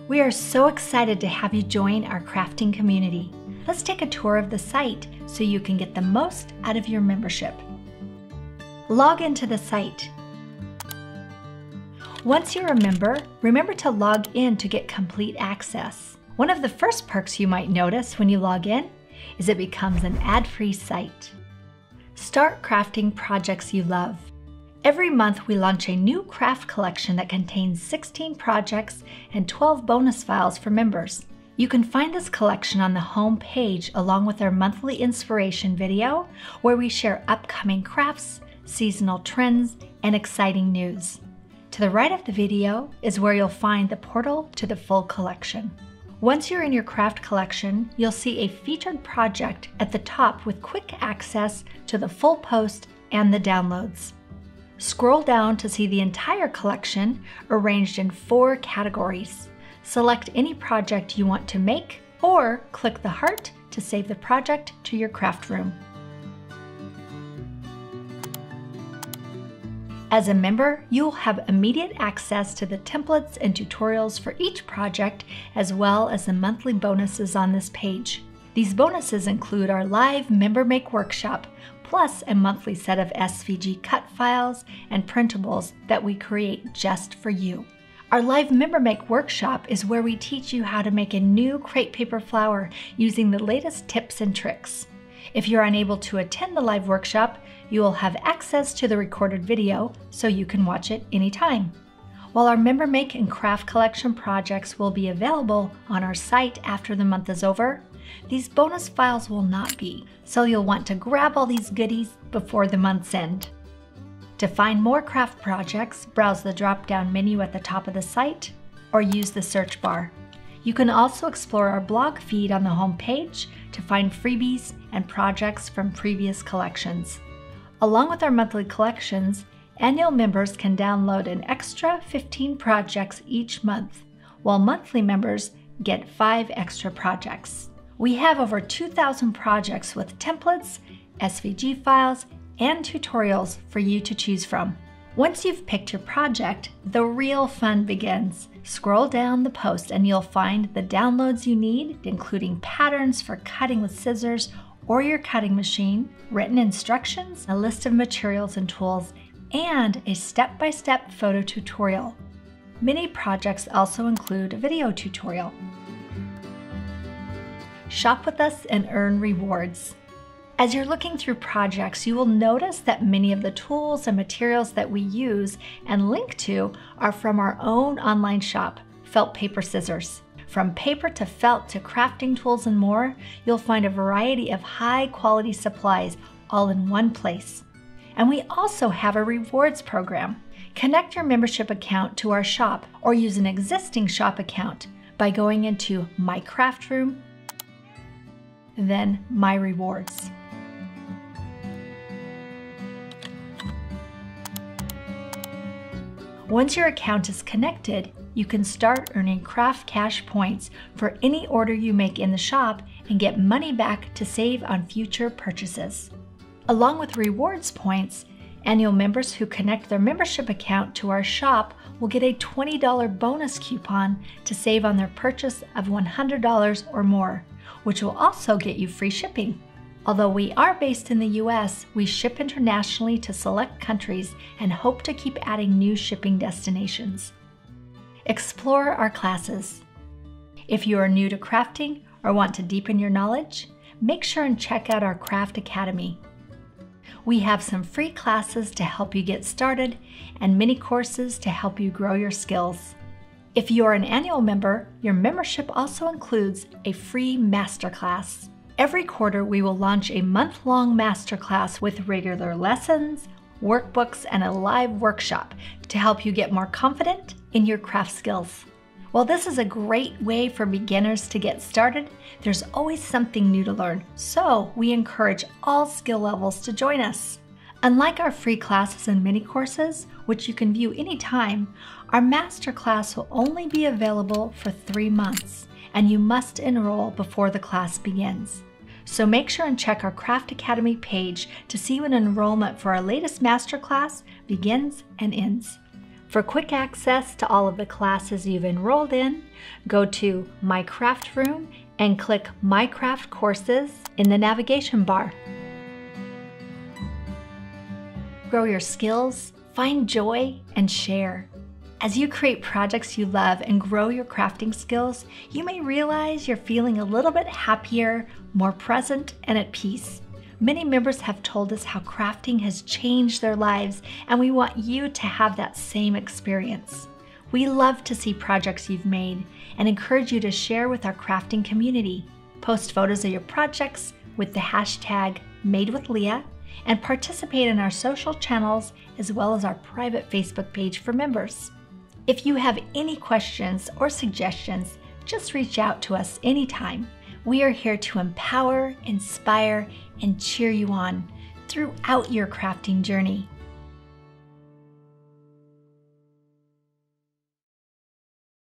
We are so excited to have you join our crafting community. Let's take a tour of the site so you can get the most out of your membership. Log into the site. Once you're a member, remember to log in to get complete access. One of the first perks you might notice when you log in is it becomes an ad-free site. Start crafting projects you love. Every month we launch a new craft collection that contains 16 projects and 12 bonus files for members. You can find this collection on the home page along with our monthly inspiration video where we share upcoming crafts, seasonal trends, and exciting news. To the right of the video is where you'll find the portal to the full collection. Once you're in your craft collection, you'll see a featured project at the top with quick access to the full post and the downloads. Scroll down to see the entire collection arranged in 4 categories. Select any project you want to make or click the heart to save the project to your craft room. As a member, you'll have immediate access to the templates and tutorials for each project, as well as the monthly bonuses on this page. These bonuses include our live Member Make workshop, plus a monthly set of SVG cut files and printables that we create just for you. Our live Member Make workshop is where we teach you how to make a new crepe paper flower using the latest tips and tricks. If you're unable to attend the live workshop, you will have access to the recorded video so you can watch it anytime. While our Member Make and Craft Collection projects will be available on our site after the month is over, these bonus files will not be, so you'll want to grab all these goodies before the month's end. To find more craft projects, browse the drop-down menu at the top of the site or use the search bar. You can also explore our blog feed on the home page to find freebies and projects from previous collections. Along with our monthly collections, annual members can download an extra 15 projects each month, while monthly members get 5 extra projects. We have over 2,000 projects with templates, SVG files, and tutorials for you to choose from. Once you've picked your project, the real fun begins. Scroll down the post and you'll find the downloads you need, including patterns for cutting with scissors or your cutting machine, written instructions, a list of materials and tools, and a step-by-step photo tutorial. Many projects also include a video tutorial. Shop with us and earn rewards. As you're looking through projects, you will notice that many of the tools and materials that we use and link to are from our own online shop, Felt Paper Scissors. From paper to felt to crafting tools and more, you'll find a variety of high-quality supplies all in one place. And we also have a rewards program. Connect your membership account to our shop or use an existing shop account by going into My Craft Room, then My Rewards. Once your account is connected, you can start earning craft cash points for any order you make in the shop and get money back to save on future purchases. Along with rewards points, annual members who connect their membership account to our shop will get a $20 bonus coupon to save on their purchase of $100 or more, which will also get you free shipping. Although we are based in the US, we ship internationally to select countries and hope to keep adding new shipping destinations. Explore our classes. If you are new to crafting or want to deepen your knowledge, make sure and check out our Craft Academy. We have some free classes to help you get started and mini courses to help you grow your skills. If you are an annual member, your membership also includes a free masterclass. Every quarter, we will launch a month-long masterclass with regular lessons, workbooks, and a live workshop to help you get more confident in your craft skills. While this is a great way for beginners to get started, there's always something new to learn, so we encourage all skill levels to join us. Unlike our free classes and mini courses, which you can view anytime, our masterclass will only be available for 3 months, and you must enroll before the class begins. So make sure and check our Craft Academy page to see when enrollment for our latest masterclass begins and ends. For quick access to all of the classes you've enrolled in, go to My Craft Room and click My Craft Courses in the navigation bar. Grow your skills, find joy, and share. As you create projects you love and grow your crafting skills, you may realize you're feeling a little bit happier, more present, and at peace. Many members have told us how crafting has changed their lives, and we want you to have that same experience. We love to see projects you've made and encourage you to share with our crafting community. Post photos of your projects with the hashtag #MadeWithLeah and participate in our social channels as well as our private Facebook page for members. If you have any questions or suggestions, just reach out to us anytime. We are here to empower, inspire, and cheer you on throughout your crafting journey.